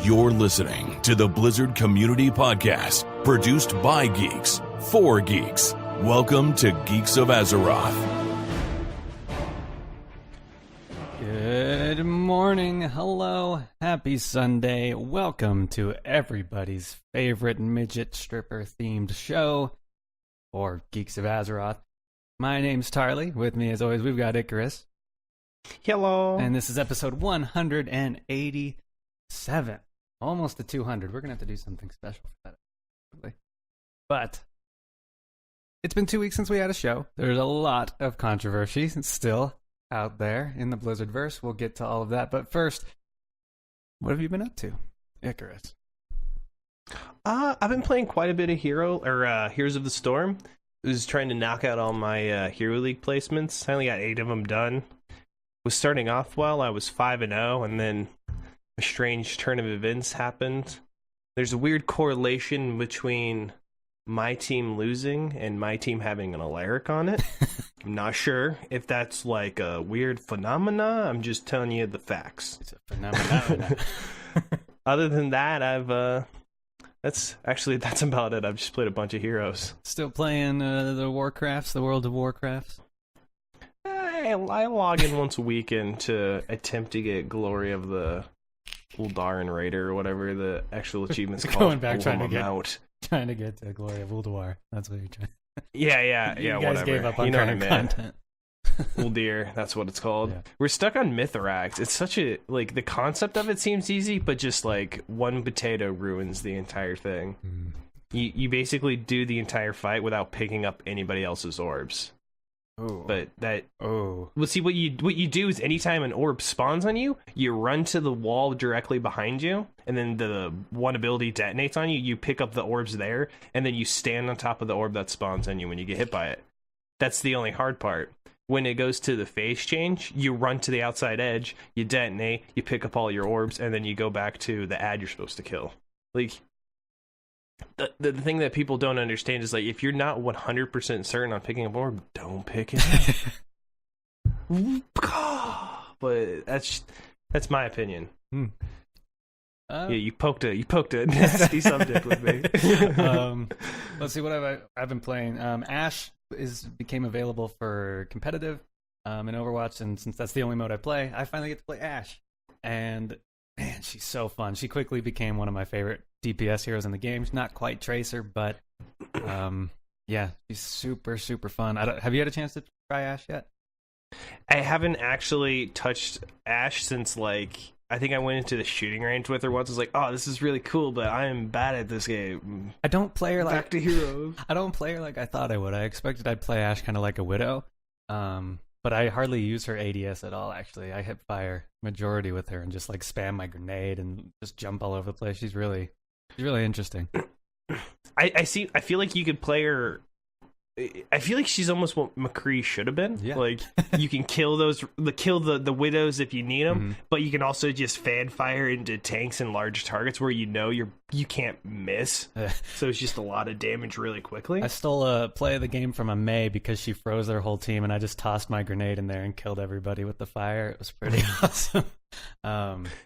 You're listening to the Blizzard Community Podcast, produced by geeks, for geeks. Welcome to Geeks of Azeroth. Good morning, hello, happy Sunday. Welcome to everybody's favorite midget stripper themed show, for Geeks of Azeroth. My name's Tarly. With me, as always, we've got Icarus. Hello. And this is episode 187. Almost to 200. We're going to have to do something special for that. But it's been 2 weeks since we had a show. There's a lot of controversy still out there in the Blizzardverse. We'll get to all of that. But first, what have you been up to, Icarus? I've been playing quite a bit of Heroes of the Storm. I was trying to knock out all my Hero League placements. I only got 8 of them done. Was starting off well. I was 5-0, and then a strange turn of events happened. There's a weird correlation between my team losing and my team having an Alaric on it. I'm not sure if that's like a weird phenomena. I'm just telling you the facts. It's a phenomenon. Other than that, that's about it. I've just played a bunch of Heroes. Still playing the Warcrafts, the World of Warcrafts? I log in once a weekend to attempt to get Glory of the Uldaran Raider or whatever the actual achievement's called. Going back trying to get to Glory of Uldar. That's what you're trying. Yeah, you guys whatever. Gave up on you know what I meant. Content. Uldir, that's what it's called. Yeah. We're stuck on Mithrax. It's such a the concept of it seems easy, but just like one potato ruins the entire thing. You basically do the entire fight without picking up anybody else's orbs. Oh. But that well, see what you do is anytime an orb spawns on you, you run to the wall directly behind you, and then the one ability detonates on you. You pick up the orbs there, and then you stand on top of the orb that spawns on you when you get hit by it. That's the only hard part. When it goes to the phase change, you run to the outside edge, you detonate, you pick up all your orbs, and then you go back to the ad you're supposed to kill. Like, the thing that people don't understand is, like, if you're not 100% certain on picking up orb, don't pick it up. But that's my opinion. Yeah, you poked a nasty subject with me. Let's see what I've been playing. Ashe became available for competitive in Overwatch, and since that's the only mode I play, I finally get to play Ashe. And man, she's so fun. She quickly became one of my favorite DPS heroes in the game. She's not quite Tracer, but yeah, she's super, super fun. Have you had a chance to try Ashe yet? I haven't actually touched Ashe since, like, I think I went into the shooting range with her once. I was like, oh, this is really cool, but I am bad at this game. I don't play her back to Heroes. I don't play her like I thought I would. I expected I'd play Ashe kind of like a Widow, but I hardly use her ADS at all, actually. I hit fire majority with her and just like spam my grenade and just jump all over the place. She's really interesting. I feel like you could play her. I feel like she's almost what McCree should have been. Yeah. Like, you can kill the widows if you need them, but you can also just fan fire into tanks and large targets where you can't miss. So it's just a lot of damage really quickly. I stole a play of the game from a Mei because she froze their whole team, and I just tossed my grenade in there and killed everybody with the fire. It was pretty awesome.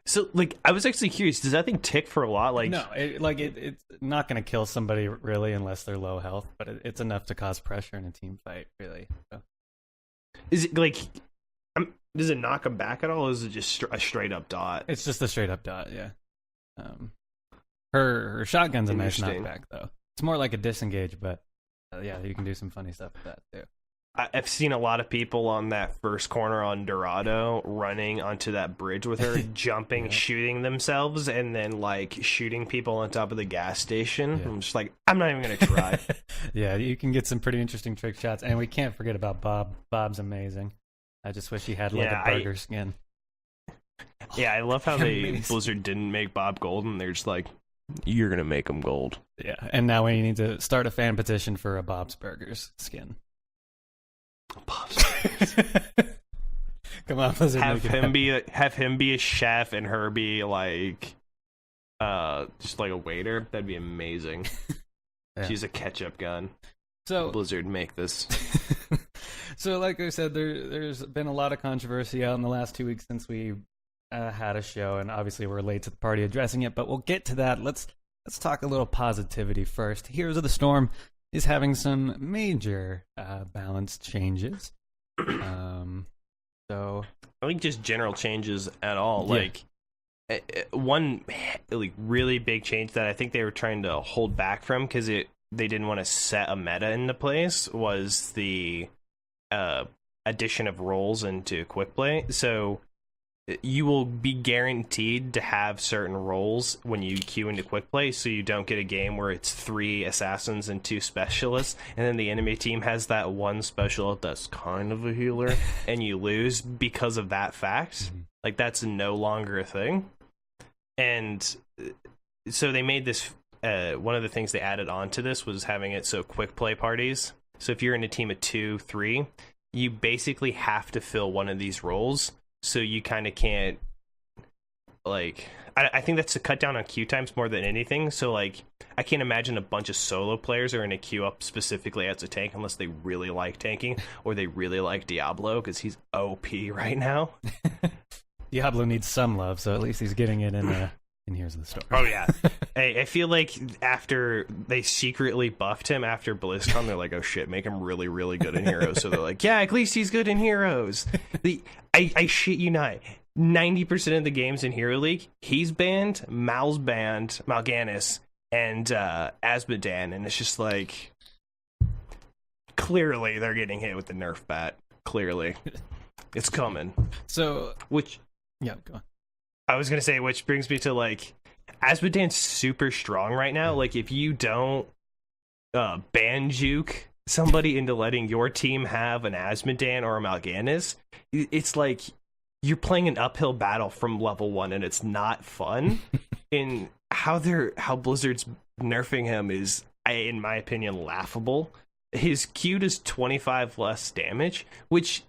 So, like, I was actually curious, does that thing tick for a lot? Like, no, it's not going to kill somebody really unless they're low health, but it's enough to cause pressure in a team fight, really. So. Is it like, does it knock them back at all, or is it just a straight up dot? It's just a straight up dot, yeah. Her shotgun's a nice knockback, though. It's more like a disengage, but yeah, you can do some funny stuff with that too. I've seen a lot of people on that first corner on Dorado running onto that bridge with her, jumping, shooting themselves, and then like shooting people on top of the gas station. Yeah. I'm just like, I'm not even gonna try. Yeah, you can get some pretty interesting trick shots, and we can't forget about Bob. Bob's amazing. I just wish he had like a burger skin. Yeah, I love how Blizzard didn't make Bob gold, and they're just like, you're gonna make him gold. Yeah, and now we need to start a fan petition for a Bob's Burgers skin. Bob's Burgers. Come on, Blizzard. Have him be a chef and her be like, just like a waiter. That'd be amazing. Yeah. She's a ketchup gun. So Blizzard, make this. So, like I said, there's been a lot of controversy out in the last 2 weeks since we had a show, and obviously we're late to the party addressing it, but we'll get to that. Let's talk a little positivity first. Heroes of the Storm is having some major balance changes. So I think just general changes at all. Yeah. Like one like really big change that I think they were trying to hold back from because they didn't want to set a meta into place was the addition of roles into quick play. So you will be guaranteed to have certain roles when you queue into quick play, so you don't get a game where it's 3 assassins and 2 specialists, and then the enemy team has that one specialist that's kind of a healer, and you lose because of that fact. Like, that's no longer a thing. And so they made this, one of the things they added on to this was having it so quick play parties. So if you're in a team of 2, 3, you basically have to fill one of these roles. So you kind of can't, like, I think that's to cut down on queue times more than anything. So, like, I can't imagine a bunch of solo players are in a queue up specifically as a tank unless they really like tanking or they really like Diablo because he's OP right now. Diablo needs some love, so at least he's getting it in Heroes of the Storm. Oh, yeah. Hey, I feel like after they secretly buffed him after BlizzCon, they're like, oh, shit, make him really, really good in Heroes. So they're like, yeah, at least he's good in Heroes. I shit you not. 90% of the games in Hero League, he's banned, Mal's banned, Mal'Ganis, and Azmodan. And it's just like, clearly they're getting hit with the Nerf bat. Clearly. It's coming. So, yeah, go on. I was going to say, which brings me to, like, Azmodan's super strong right now. Like, if you don't ban juke somebody into letting your team have an Azmodan or a Mal'Ganis, it's like you're playing an uphill battle from level 1, and it's not fun. And how Blizzard's nerfing him is, in my opinion, laughable. His Q does 25 less damage, which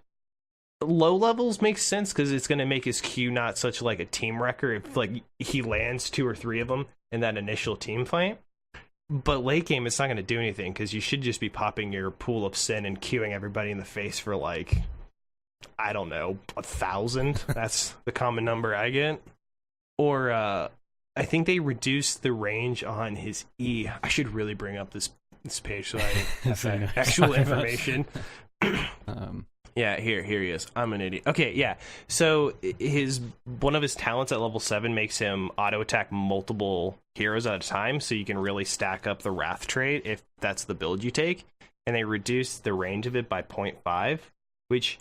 low levels makes sense because it's going to make his Q not such like a team wrecker if like he lands 2 or 3 of them in that initial team fight. But late game, it's not going to do anything because you should just be popping your pool of sin and queuing everybody in the face for like, I don't know, 1,000. That's the common number I get. Or I think they reduced the range on his E. I should really bring up this page so I have that actual information. Yeah, here he is. I'm an idiot. Okay, yeah. So one of his talents at level 7 makes him auto attack multiple heroes at a time, so you can really stack up the Wrath trait if that's the build you take. And they reduced the range of it by 0.5, which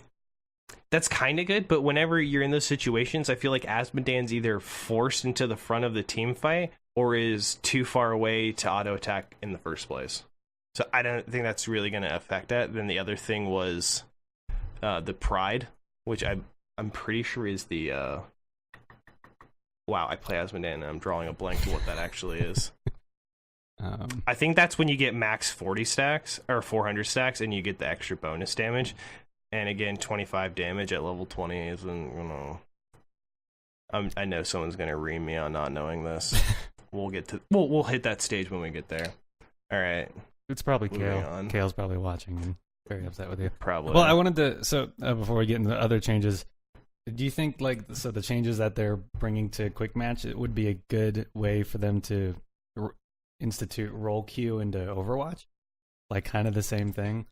that's kind of good. But whenever you're in those situations, I feel like Azmodan's either forced into the front of the team fight or is too far away to auto attack in the first place. So I don't think that's really going to affect that. Then the other thing was the Pride, which I'm pretty sure is the wow, I play Azmodan and I'm drawing a blank to what that actually is. I think that's when you get max 40 stacks or 400 stacks and you get the extra bonus damage. And again, 25 damage at level 20 isn't, you know, I know someone's gonna ream me on not knowing this. We'll hit that stage when we get there. All right, it's probably Kale. Kale's probably watching and very upset with you. Probably. Well, I wanted to, before we get into other changes, do you think the changes that they're bringing to quick match, it would be a good way for them to institute role queue into Overwatch? Like kind of the same thing?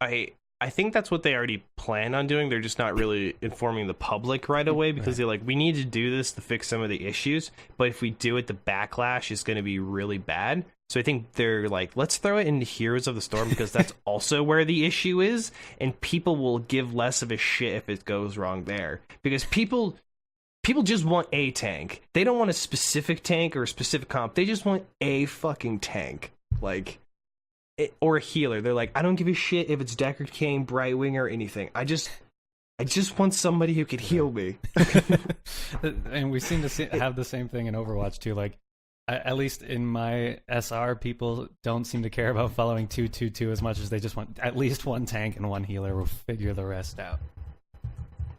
I think that's what they already plan on doing. They're just not really informing the public right away because they're like, we need to do this to fix some of the issues. But if we do it, the backlash is going to be really bad. So I think they're like, let's throw it into Heroes of the Storm because that's also where the issue is. And people will give less of a shit if it goes wrong there. Because people just want a tank. They don't want a specific tank or a specific comp. They just want a fucking tank. Like... or a healer. They're like, I don't give a shit if it's Deckard Cain, Brightwing, or anything. I just want somebody who could heal me. And we seem to have the same thing in Overwatch too. Like, at least in my SR, people don't seem to care about following 2-2-2 as much as they just want at least one tank and one healer. Will figure the rest out.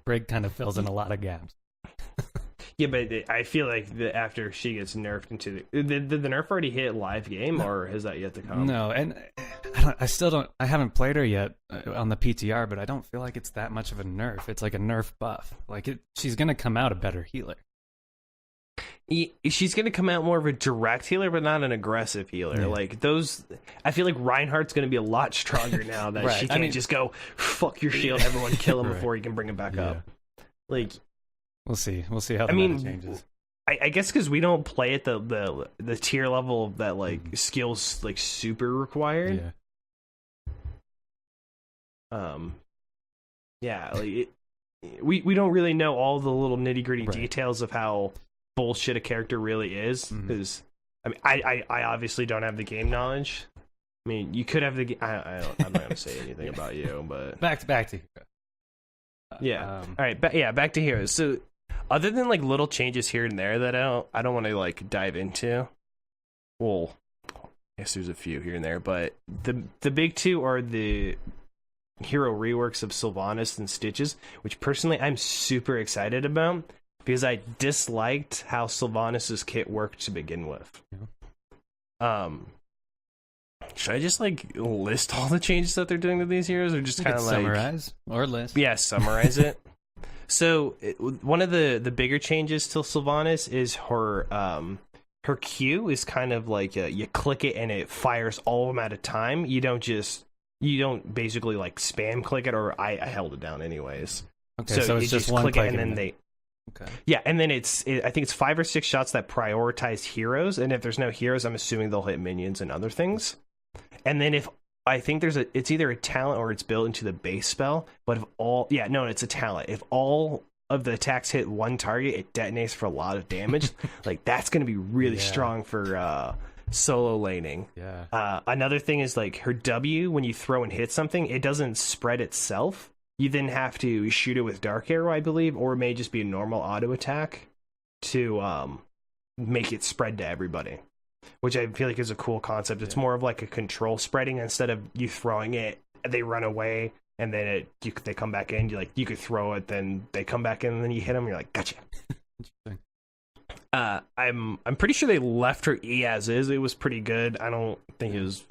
Brig kind of fills in a lot of gaps. Yeah, but I feel like after she gets nerfed into did the nerf already hit live game, or has that yet to come? No, and I haven't played her yet on the PTR, but I don't feel like it's that much of a nerf. It's like a nerf buff. Like she's gonna come out a better healer. She's going to come out more of a direct healer, but not an aggressive healer. Yeah. Like those, I feel like Reinhardt's going to be a lot stronger now that Right. she can't just go fuck your shield, everyone kill him Right. before you can bring him back up. Like, we'll see how the meta changes. I guess because we don't play at the tier level that like skills like super required. Like we don't really know all the little nitty gritty details of how bullshit a character really is, because I mean I obviously don't have the game knowledge. I mean, you could have the I'm not gonna say anything about you, but back to all right, back to Heroes. So other than like little changes here and there that I don't want to like dive into, well, I guess there's a few here and there, but the big two are the hero reworks of Sylvanas and Stitches, which personally I'm super excited about, because I disliked how Sylvanas' kit worked to begin with. Should I just like list all the changes that they're doing to these heroes, or just kind of like summarize or list? Yeah, summarize it. So one of the bigger changes to Sylvanas is her Q is kind of like you click it and it fires all of them at a time. You don't basically like spam click it, or I held it down anyways. Okay, so it's just one click click it and then they. Okay. Yeah, and then I think it's 5 or 6 shots that prioritize heroes, and if there's no heroes, I'm assuming they'll hit minions and other things. And then if I think it's either a talent or it's built into the base spell, but it's a talent. If all of the attacks hit one target, it detonates for a lot of damage. Like that's going to be really strong for solo laning. Yeah. Another thing is like her W, when you throw and hit something, it doesn't spread itself. You then have to shoot it with Dark Arrow, I believe, or it may just be a normal auto attack to make it spread to everybody, which I feel like is a cool concept. It's more of like a control spreading. Instead of you throwing it, they run away, and then they come back in. You could throw it, then they come back in, and then you hit them. You're like, gotcha. Interesting. I'm pretty sure they left her E as is. It was pretty good. I don't think it was.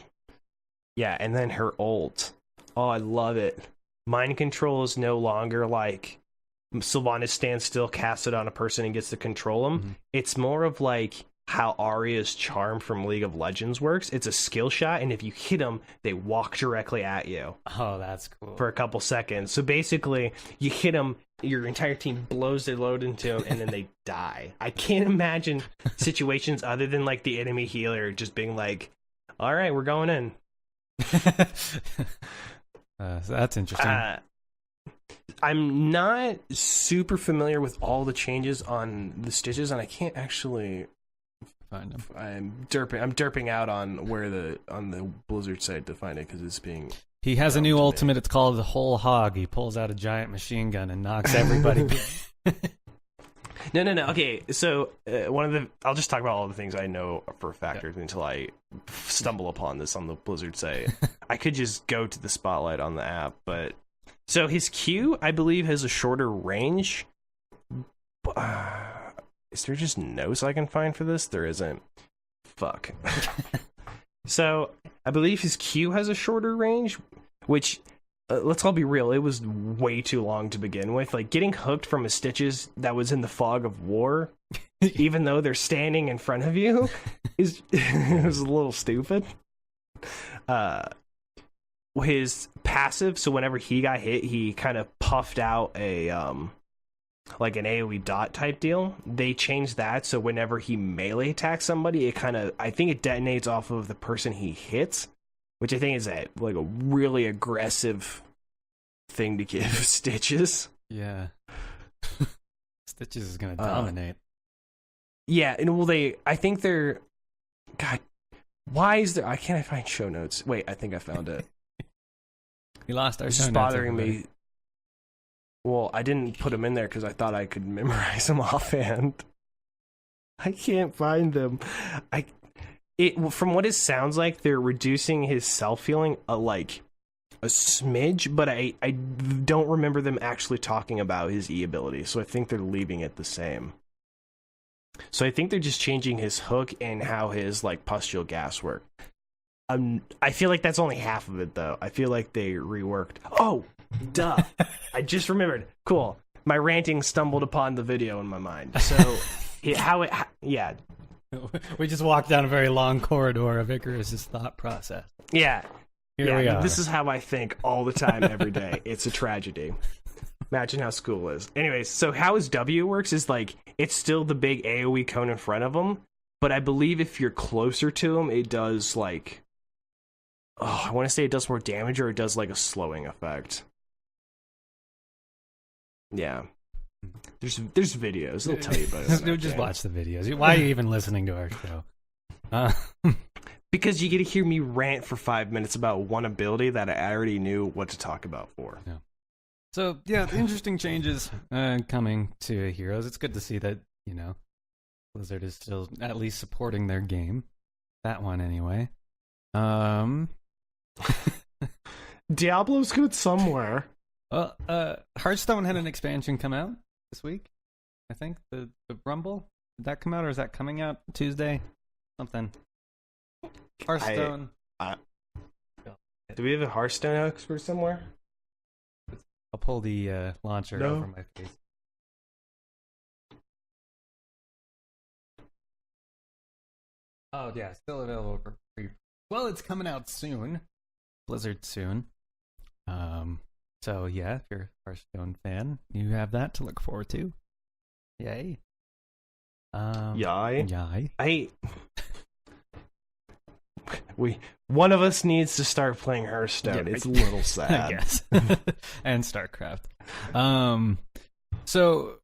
Yeah, and then her ult. Oh, I love it. Mind control is no longer like Sylvanas stands still, casts it on a person, and gets to control them. Mm-hmm. It's more of like how Arya's charm from League of Legends works. It's a skill shot, and if you hit them, they walk directly at you. Oh, that's cool. For a couple seconds. So basically, you hit them, your entire team blows their load into them, and then they die. I can't imagine situations other than like the enemy healer just being like, all right, we're going in. So that's interesting. I'm not super familiar with all the changes on the Stitches, and I can't actually find them. I'm derping out on on the Blizzard site to find it, because it's being. He has a new ultimate. It's called the Whole Hog. He pulls out a giant machine gun and knocks everybody. No. Okay, so I'll just talk about all the things I know for factors until I stumble upon this on the Blizzard site. I could just go to the spotlight on the app, but so his Q, I believe, has a shorter range. Is there just notes I can find for this? There isn't. Fuck. So I believe his Q has a shorter range, which. Let's all be real, it was way too long to begin with. Like, getting hooked from a Stitches that was in the fog of war, even though they're standing in front of you, is it was a little stupid. His passive, so whenever he got hit, he kind of puffed out a like an AoE dot type deal. They changed that, so whenever he melee attacks somebody, I think it detonates off of the person he hits. Which I think is a really aggressive thing to give Stitches. Yeah. Stitches is going to dominate. Yeah, and I think they're... God, why is there... I can't find show notes. Wait, I think I found it. We lost our It's show just notes, bothering everybody. me. Well, I didn't put them in there because I thought I could memorize them offhand. I can't find them. From what it sounds like, they're reducing his self-healing like a smidge, but I don't remember them actually talking about his E ability, so I think they're leaving it the same. So I think they're just changing his hook and how his like pustule gas work. I feel like that's only half of it, though. I feel like they reworked. Oh, duh! I just remembered. Cool. My ranting stumbled upon the video in my mind. So, yeah. We just walked down a very long corridor of Icarus's thought process. Yeah. Here we are. This is how I think all the time, every day. It's a tragedy. Imagine how school is. Anyways, so how his W works is like, it's still the big AoE cone in front of him, but I believe if you're closer to him, it does like, I want to say it does more damage or it does like a slowing effect. Yeah. There's videos. They'll tell you about it. Just watch the videos. Why are you even listening to our show? Because you get to hear me rant for 5 minutes about one ability that I already knew what to talk about for. Yeah. So, yeah, interesting changes coming to Heroes. It's good to see that, Blizzard is still at least supporting their game. That one, anyway. Diablo's good somewhere. Well, Hearthstone had an expansion come out this week, I think. The Rumble. Did that come out, or is that coming out Tuesday? Something. Hearthstone. Do we have a Hearthstone expert somewhere? I'll pull the launcher over my face. Oh, yeah, still available for free. Well, it's coming out soon. Blizzard soon. So, yeah, if you're a Hearthstone fan, you have that to look forward to. Yay. Yay. One of us needs to start playing Hearthstone. Yeah, it's a little sad. I guess. And StarCraft. So,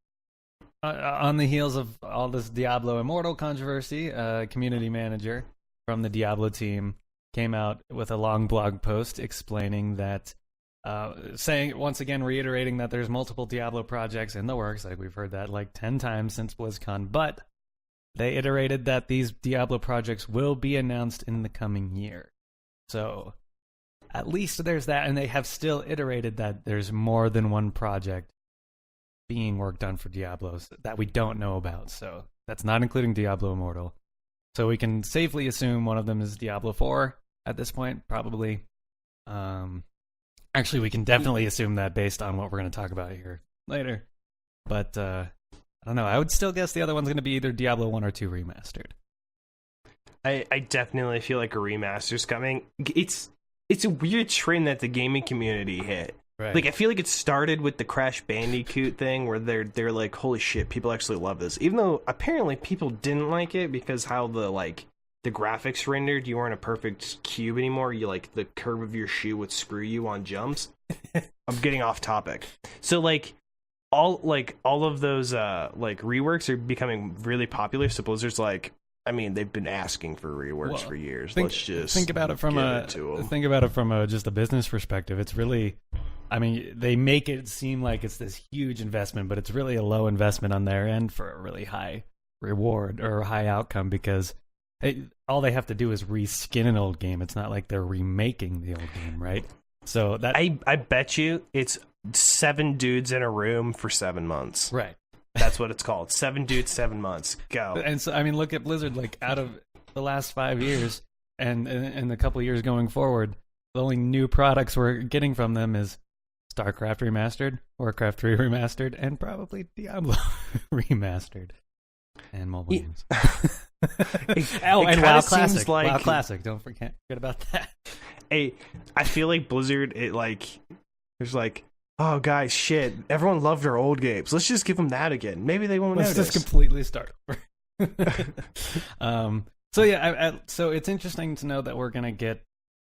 on the heels of all this Diablo Immortal controversy, community manager from the Diablo team came out with a long blog post explaining that, saying, once again, reiterating that there's multiple Diablo projects in the works. Like, we've heard that like 10 times since BlizzCon, but they iterated that these Diablo projects will be announced in the coming year. So, at least there's that, and they have still iterated that there's more than one project being worked on for Diablos that we don't know about. So, that's not including Diablo Immortal. So, we can safely assume one of them is Diablo 4 at this point, probably. Actually, we can definitely assume that based on what we're going to talk about here later. But, I don't know. I would still guess the other one's going to be either Diablo 1 or 2 remastered. I definitely feel like a remaster's coming. It's a weird trend that the gaming community hit. Right. Like, I feel like it started with the Crash Bandicoot thing where they're like, holy shit, people actually love this. Even though apparently people didn't like it because how the graphics rendered, you weren't a perfect cube anymore. You the curve of your shoe would screw you on jumps. I'm getting off topic. So all of those reworks are becoming really popular. So Blizzard's they've been asking for reworks for years. Let's just think about it from just a business perspective. It's really, they make it seem like it's this huge investment, but it's really a low investment on their end for a really high reward or high outcome because all they have to do is reskin an old game. It's not like they're remaking the old game, right? So that I bet you it's 7 dudes in a room for 7 months. Right. That's what it's called. 7 dudes, 7 months. Go. And so, look at Blizzard, out of the last 5 years and the couple of years going forward, the only new products we're getting from them is StarCraft Remastered, Warcraft 3 Remastered, and probably Diablo Remastered. And mobile games. And WoW Classic. WoW Classic. Don't forget about that. I feel like Blizzard, there's oh, guys, shit. Everyone loved our old games. Let's just give them that again. Maybe they won't notice. Let's just completely start over. So it's interesting to know that we're going to get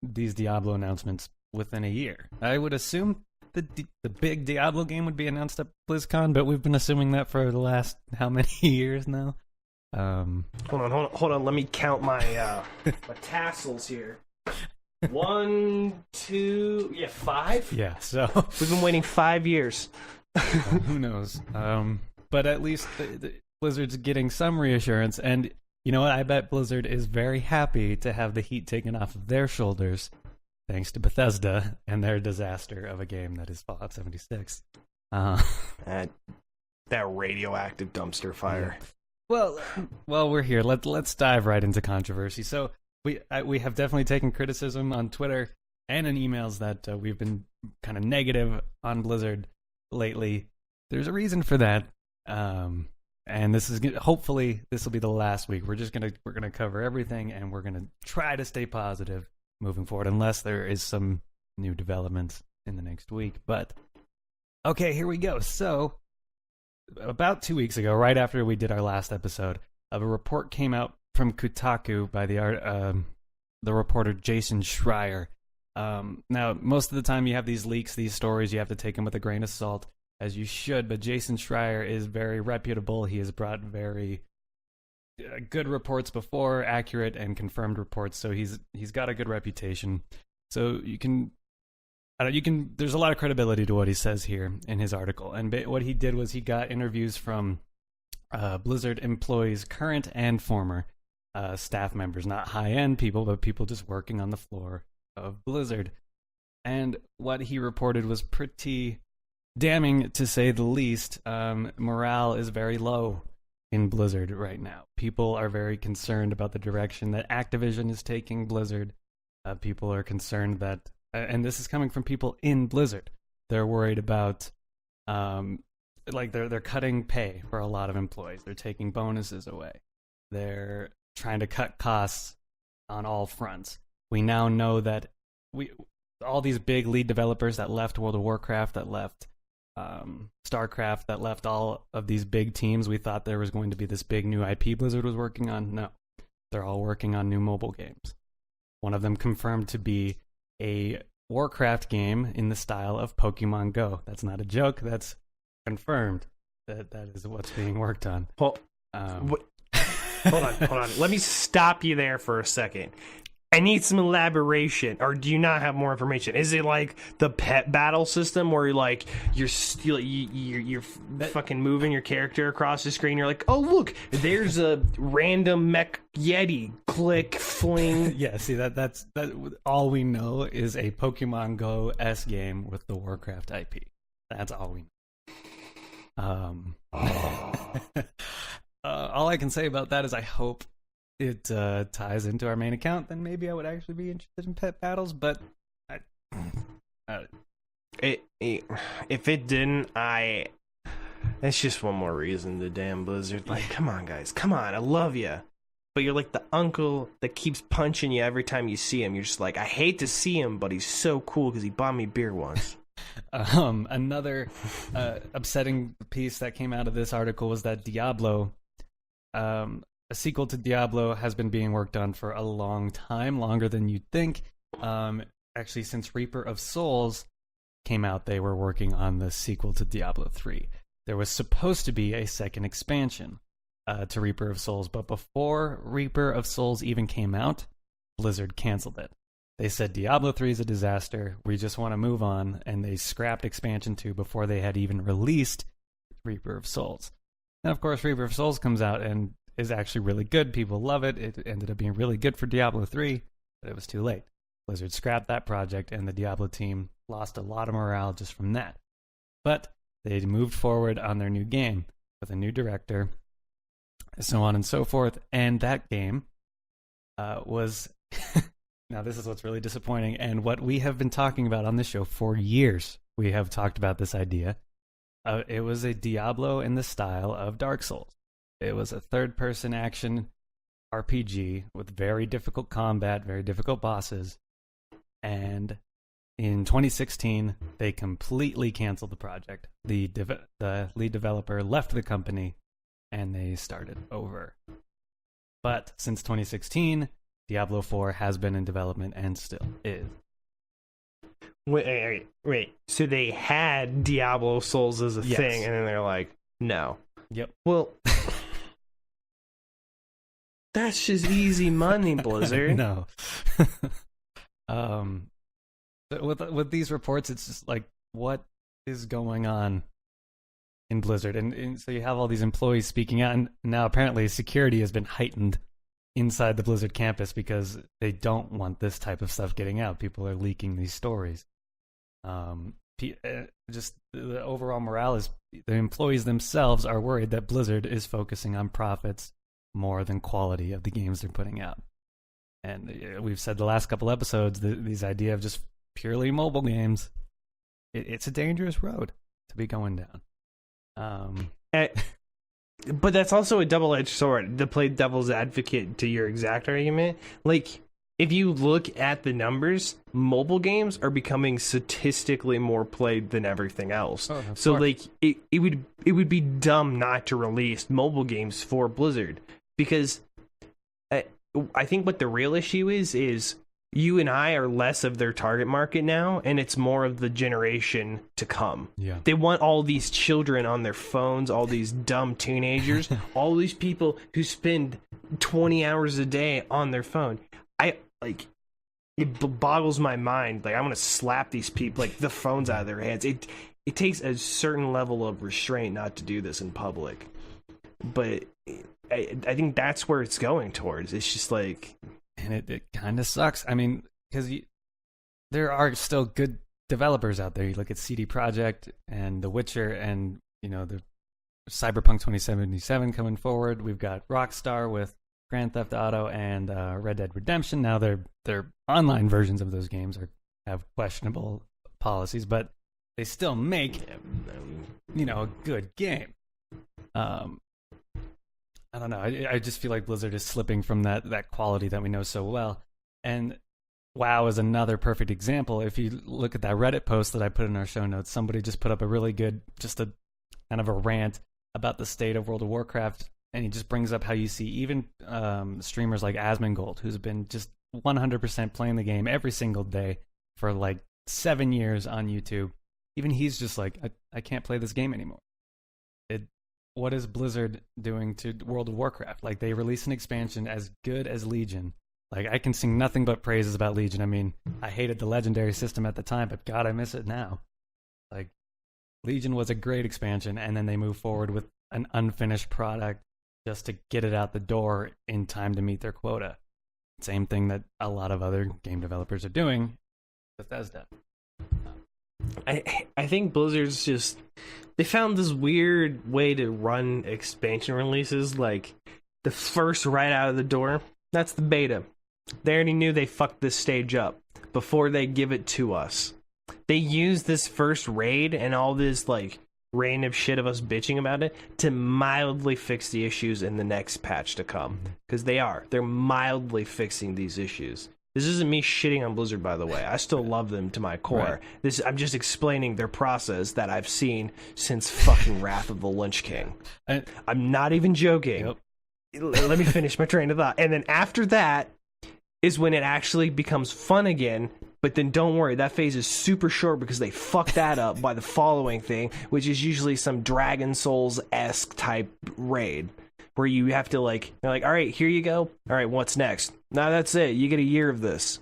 these Diablo announcements within a year. I would assume the big Diablo game would be announced at BlizzCon, but we've been assuming that for the last how many years now? Hold on. Let me count my my tassels here. 1, 2, 5? Yeah, so we've been waiting 5 years. Who knows? But at least the Blizzard's getting some reassurance, and you know what? I bet Blizzard is very happy to have the heat taken off of their shoulders, thanks to Bethesda and their disaster of a game that is Fallout 76. That radioactive dumpster fire. Yeah. Well, we're here. Let's dive right into controversy. So we have definitely taken criticism on Twitter and in emails that we've been kind of negative on Blizzard lately. There's a reason for that, and hopefully this will be the last week. We're gonna cover everything, and we're gonna try to stay positive moving forward, unless there is some new developments in the next week. But okay, here we go. So about 2 weeks ago, right after we did our last episode, a report came out from Kotaku by the reporter Jason Schreier. Now, most of the time you have these leaks, these stories, you have to take them with a grain of salt, as you should, but Jason Schreier is very reputable. He has brought very good reports before, accurate and confirmed reports, so he's got a good reputation. So there's a lot of credibility to what he says here in his article. And what he did was he got interviews from Blizzard employees, current and former staff members, not high-end people, but people just working on the floor of Blizzard. And what he reported was pretty damning, to say the least. Morale is very low in Blizzard right now. People are very concerned about the direction that Activision is taking Blizzard. People are concerned that, and this is coming from people in Blizzard, they're worried about, they're cutting pay for a lot of employees. They're taking bonuses away. They're trying to cut costs on all fronts. We now know that all these big lead developers that left World of Warcraft, that left StarCraft, that left all of these big teams, we thought there was going to be this big new IP Blizzard was working on. No, they're all working on new mobile games. One of them confirmed to be a Warcraft game in the style of Pokemon Go. That's not a joke. That's confirmed. That is what's being worked on. Hold on. Let me stop you there for a second. I need some elaboration, or do you not have more information? Is it like the pet battle system where you're fucking moving your character across the screen? You're like, oh look, there's a random mech yeti. Click, fling. Yeah, see that's all we know is a Pokemon Go-esque game with the Warcraft IP. That's all we know. All I can say about that is I hope it ties into our main account. Then maybe I would actually be interested in pet battles, but if it didn't, it's just one more reason to damn Blizzard. Like, come on, guys, come on, I love you, but you're like the uncle that keeps punching you every time you see him. You're just like, I hate to see him, but he's so cool because he bought me beer once. Another upsetting piece that came out of this article was that Diablo, a sequel to Diablo, has been being worked on for a long time, longer than you'd think. Actually, since Reaper of Souls came out, they were working on the sequel to Diablo 3. There was supposed to be a second expansion to Reaper of Souls, but before Reaper of Souls even came out, Blizzard canceled it. They said Diablo 3 is a disaster, we just want to move on, and they scrapped expansion 2 before they had even released Reaper of Souls. And of course, Reaper of Souls comes out and is actually really good. People love it. It ended up being really good for Diablo 3, but it was too late. Blizzard scrapped that project, and the Diablo team lost a lot of morale just from that. But they moved forward on their new game with a new director, so on and so forth. And that game was... Now, this is what's really disappointing, and what we have been talking about on this show for years. We have talked about this idea. It was a Diablo in the style of Dark Souls. It was a third-person action RPG with very difficult combat, very difficult bosses. And in 2016, they completely canceled the project. The lead developer left the company, and they started over. But since 2016, Diablo 4 has been in development and still is. Wait. So they had Diablo Souls as a thing, and then they're like, no. Yep. Well... That's just easy money, Blizzard. No. With these reports, it's just like, what is going on in Blizzard? And so you have all these employees speaking out, and now apparently security has been heightened inside the Blizzard campus because they don't want this type of stuff getting out. People are leaking these stories. Just the overall morale is, the employees themselves are worried that Blizzard is focusing on profits more than quality of the games they're putting out. And we've said the last couple episodes, these idea of just purely mobile games, it's a dangerous road to be going down. But that's also a double-edged sword, to play devil's advocate to your exact argument. Like, if you look at the numbers, mobile games are becoming statistically more played than everything else. So, like, it would be dumb not to release mobile games for Blizzard, because I think what the real issue is you and I are less of their target market now, and it's more of the generation to come. Yeah. They want all these children on their phones, all these dumb teenagers, all these people who spend 20 hours a day on their phone. It boggles my mind. Like, I want to slap these people, like, the phones out of their hands. It takes a certain level of restraint not to do this in public. But I think that's where it's going towards. It's just like... And it kind of sucks. I mean, because there are still good developers out there. You look at CD Projekt and The Witcher, and the Cyberpunk 2077 coming forward. We've got Rockstar with Grand Theft Auto and Red Dead Redemption. Now their online versions of those games have questionable policies, but they still make a good game. I don't know. I just feel like Blizzard is slipping from that quality that we know so well. And WoW is another perfect example. If you look at that Reddit post that I put in our show notes, somebody just put up a really good, just a kind of a rant about the state of World of Warcraft. And he just brings up how you see even streamers like Asmongold, who's been just 100% playing the game every single day for like 7 years on YouTube. Even he's just like, I can't play this game anymore. What is Blizzard doing to World of Warcraft? Like, they release an expansion as good as Legion. Like, I can sing nothing but praises about Legion. I mean, I hated the legendary system at the time, but God, I miss it now. Like, Legion was a great expansion, and then they move forward with an unfinished product just to get it out the door in time to meet their quota. Same thing that a lot of other game developers are doing. Bethesda. I think Blizzard's just... They found this weird way to run expansion releases, like the first right out of the door. That's the beta. They already knew they fucked this stage up before they give it to us. They use this first raid and all this like random shit of us bitching about it to mildly fix the issues in the next patch to come. Because they're mildly fixing these issues. This isn't me shitting on Blizzard, by the way. I still love them to my core. Right. I'm just explaining their process that I've seen since fucking Wrath of the Lich King. I'm not even joking. Yep. Let me finish my train of thought. And then after that is when it actually becomes fun again. But then don't worry, that phase is super short because they fuck that up by the following thing, which is usually some Dragon Souls-esque type raid. Where you have to they're like, all right, here you go. All right, what's next? No, that's it. You get a year of this.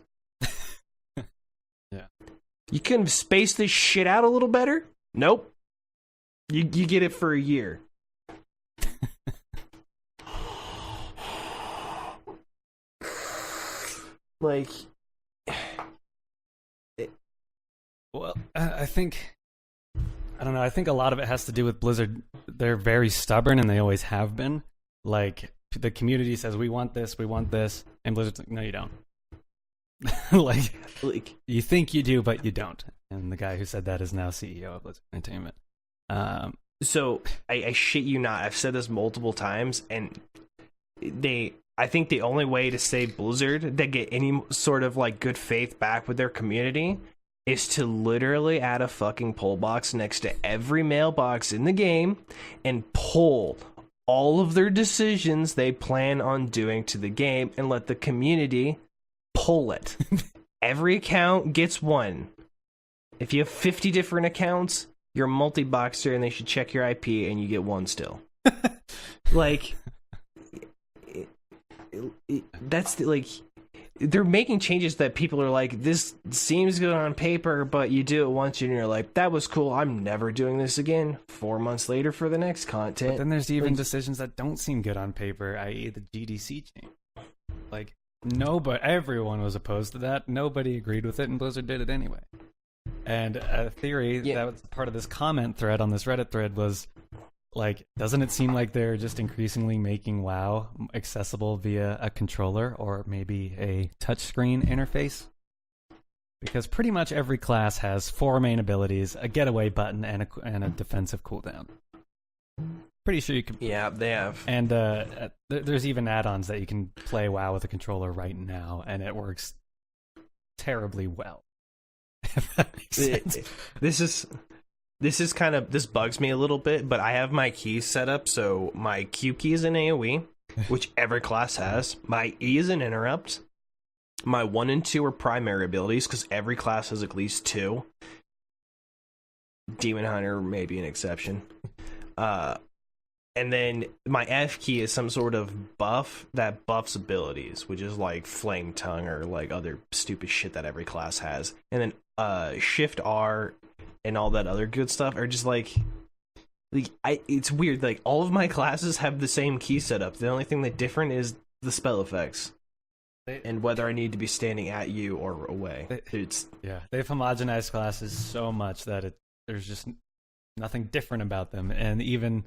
Yeah. You couldn't space this shit out a little better? Nope. You get it for a year. Well, I think a lot of it has to do with Blizzard. They're very stubborn, and they always have been. Like, the community says, we want this, and Blizzard's like, no, you don't. like, you think you do, but you don't. And the guy who said that is now CEO of Blizzard Entertainment. So, I shit you not, I've said this multiple times, and I think the only way to save Blizzard, to get any sort of, good faith back with their community, is to literally add a fucking poll box next to every mailbox in the game, and poll all of their decisions they plan on doing to the game and let the community pull it. Every account gets one. If you have 50 different accounts, you're a multi-boxer and they should check your IP and you get one still. They're making changes that people are like, this seems good on paper, but you do it once and you're like, that was cool, I'm never doing this again. 4 months later for the next content. But then there's even decisions that don't seem good on paper, i.e. the GDC change. Everyone was opposed to that. Nobody agreed with it, and Blizzard did it anyway. And a theory that was part of this comment thread on this Reddit thread was like, doesn't it seem like they're just increasingly making WoW accessible via a controller or maybe a touchscreen interface? Because pretty much every class has 4 main abilities, a getaway button, and a defensive cooldown. Pretty sure you can. Yeah, they have. And there's even add-ons that you can play WoW with a controller right now, and it works terribly well. If that makes sense. This bugs me a little bit, but I have my keys set up, so my Q key is an AoE, which every class has. My E is an interrupt. My 1 and 2 are primary abilities, because every class has at least 2. Demon Hunter may be an exception. And then my F key is some sort of buff that buffs abilities, which is like Flame Tongue or like other stupid shit that every class has. And then Shift R and all that other good stuff are just like it's weird. Like, all of my classes have the same key setup. The only thing that's different is the spell effects and whether I need to be standing at you or away. They've homogenized classes so much that there's just nothing different about them. And even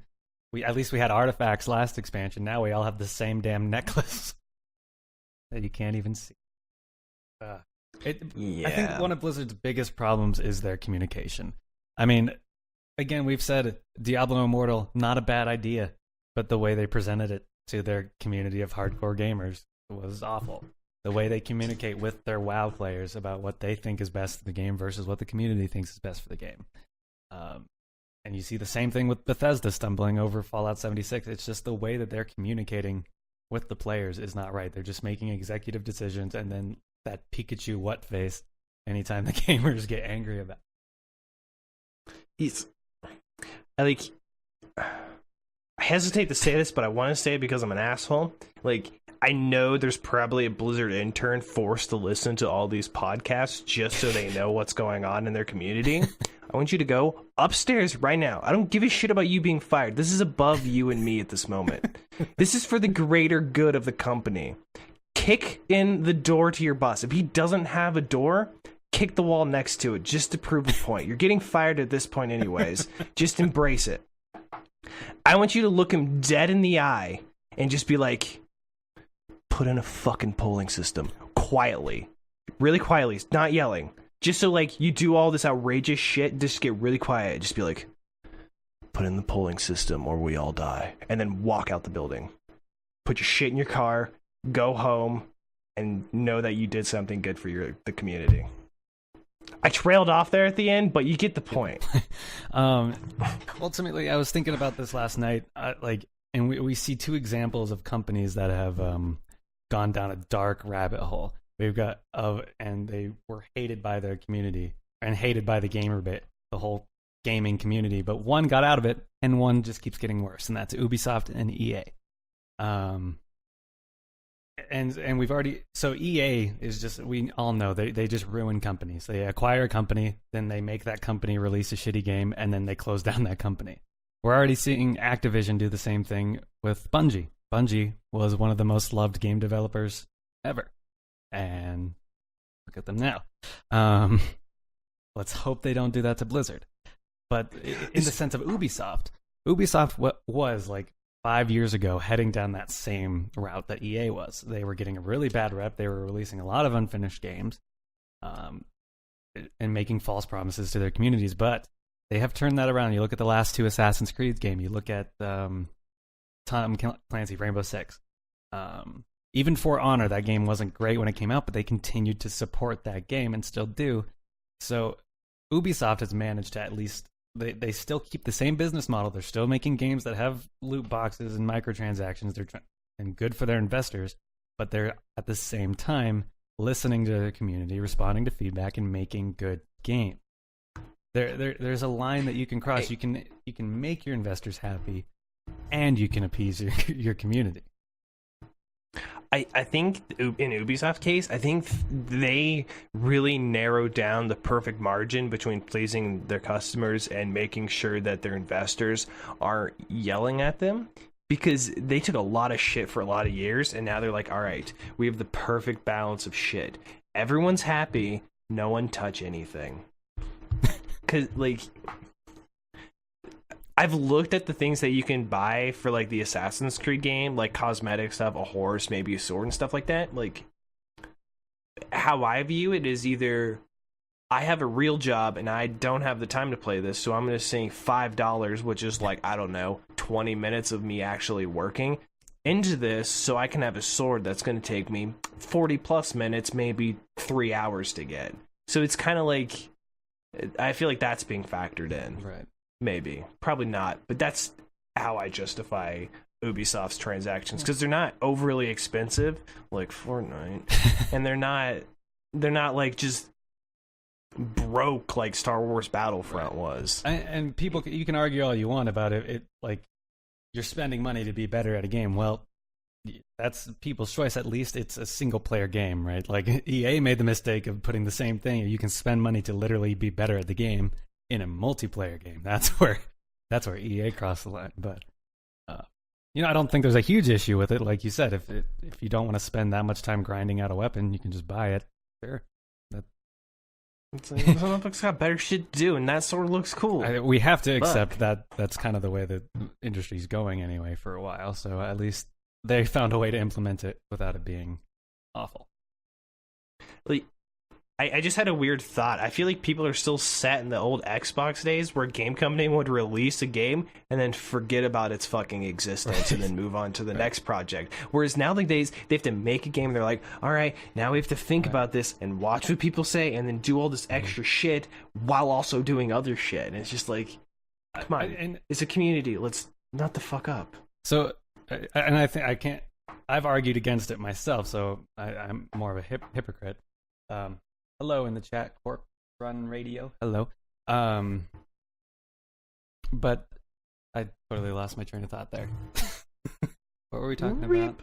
at least we had artifacts last expansion. Now we all have the same damn necklace that you can't even see. I think one of Blizzard's biggest problems is their communication. I mean, again, we've said Diablo Immortal, not a bad idea, but the way they presented it to their community of hardcore gamers was awful. The way they communicate with their WoW players about what they think is best for the game versus what the community thinks is best for the game. And you see the same thing with Bethesda stumbling over Fallout 76. It's just the way that they're communicating with the players is not right. They're just making executive decisions, and then that Pikachu what face anytime the gamers get angry about it. I hesitate to say this, but I want to say it because I'm an asshole. Like, I know there's probably a Blizzard intern forced to listen to all these podcasts just so they know what's going on in their community. I want you to go upstairs right now. I don't give a shit about you being fired. This is above you and me at this moment. This is for the greater good of the company. Kick in the door to your boss. If he doesn't have a door, kick the wall next to it just to prove a point. You're getting fired at this point anyways. Just embrace it. I want you to look him dead in the eye and just be like, put in a fucking polling system. Quietly. Really quietly. Not yelling. Just so, like, you do all this outrageous shit, just get really quiet. Just be like, put in the polling system or we all die. And then walk out the building. Put your shit in your car, go home, and know that you did something good for the community. I trailed off there at the end, but you get the point. Ultimately, I was thinking about this last night, and we see 2 examples of companies that have gone down a dark rabbit hole. We've got and they were hated by their community and hated by the whole gaming community. But one got out of it, and one just keeps getting worse, and that's Ubisoft and EA. And we've already EA is just, we all know they just ruin companies. They acquire a company, then they make that company release a shitty game, and then they close down that company. We're already seeing Activision do the same thing with Bungie. Bungie was one of the most loved game developers ever. And look at them now. Let's hope they don't do that to Blizzard. But in the sense of Ubisoft was like 5 years ago heading down that same route that EA was. They were getting a really bad rep. They were releasing a lot of unfinished games and making false promises to their communities. But they have turned that around. You look at the last 2 Assassin's Creed games. You look at Tom Clancy, Rainbow Six. Even For Honor, that game wasn't great when it came out, but they continued to support that game and still do. So Ubisoft has managed to at least, they still keep the same business model. They're still making games that have loot boxes and microtransactions. And good for their investors, but they're at the same time listening to the community, responding to feedback, and making good games. There's a line that you can cross. You can make your investors happy, and you can appease your community. I think in Ubisoft's case, I think they really narrowed down the perfect margin between pleasing their customers and making sure that their investors aren't yelling at them, because they took a lot of shit for a lot of years, and now they're like, all right, we have the perfect balance of shit. Everyone's happy, no one touch anything. Because, like, I've looked at the things that you can buy for like the Assassin's Creed game, like cosmetic stuff, a horse, maybe a sword and stuff like that. Like, how I view it is either I have a real job and I don't have the time to play this, so I'm going to sink $5, which is like, I don't know, 20 minutes of me actually working into this so I can have a sword that's going to take me 40 plus minutes, maybe 3 hours to get. So it's kind of like, I feel like that's being factored in. Right. Maybe. Probably not. But that's how I justify Ubisoft's transactions, because they're not overly expensive like Fortnite, and they're not like just broke like Star Wars Battlefront was. And people, you can argue all you want about it. It like you're spending money to be better at a game. Well, that's people's choice. At least it's a single player game, right? Like EA made the mistake of putting the same thing. You can spend money to literally be better at the game in a multiplayer game. That's where EA crossed the line. But I don't think there's a huge issue with it. Like you said, if you don't want to spend that much time grinding out a weapon, you can just buy it. Sure. It's like, Olympics got better shit to do, and that sort of looks cool. We have to accept that that's kind of the way the industry's going anyway for a while. So at least they found a way to implement it without it being awful. Like, I just had a weird thought. I feel like people are still set in the old Xbox days where a game company would release a game and then forget about its fucking existence and then move on to the next project. Whereas nowadays, they have to make a game and they're like, all right, now we have to think about this and watch what people say and then do all this extra shit while also doing other shit. And it's just like, come on, it's a community. Let's not the fuck up. So, and I think I can't, I've argued against it myself, so I'm more of a hypocrite. Hello in the chat, Corp Run Radio. Hello. But I totally lost my train of thought there. What were we talking about?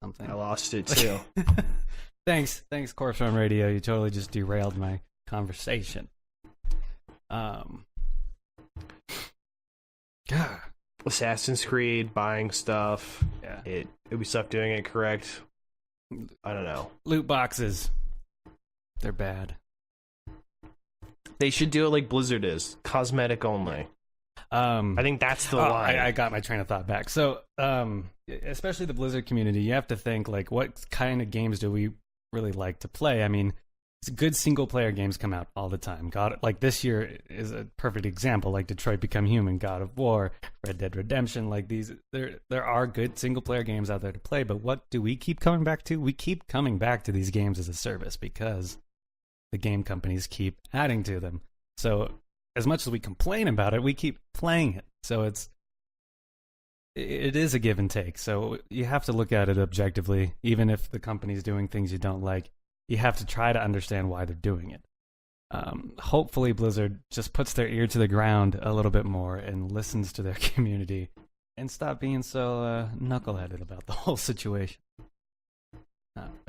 Something. I lost it too. Thanks, Corp Run Radio. You totally just derailed my conversation. Assassin's Creed, buying stuff. Yeah. Ubisoft doing it correct. I don't know. Loot boxes. They're bad. They should do it like Blizzard is. Cosmetic only. I think that's the line. I got my train of thought back. So, especially the Blizzard community, you have to think, like, what kind of games do we really like to play? I mean, good single-player games come out all the time. Like this year is a perfect example. Like Detroit Become Human, God of War, Red Dead Redemption. Like these, there are good single-player games out there to play. But what do we keep coming back to? We keep coming back to these games as a service because the game companies keep adding to them. So as much as we complain about it, we keep playing it. So it is a give and take. So you have to look at it objectively, even if the company's doing things you don't like. You have to try to understand why they're doing it. Hopefully Blizzard just puts their ear to the ground a little bit more and listens to their community and stop being so knuckleheaded about the whole situation.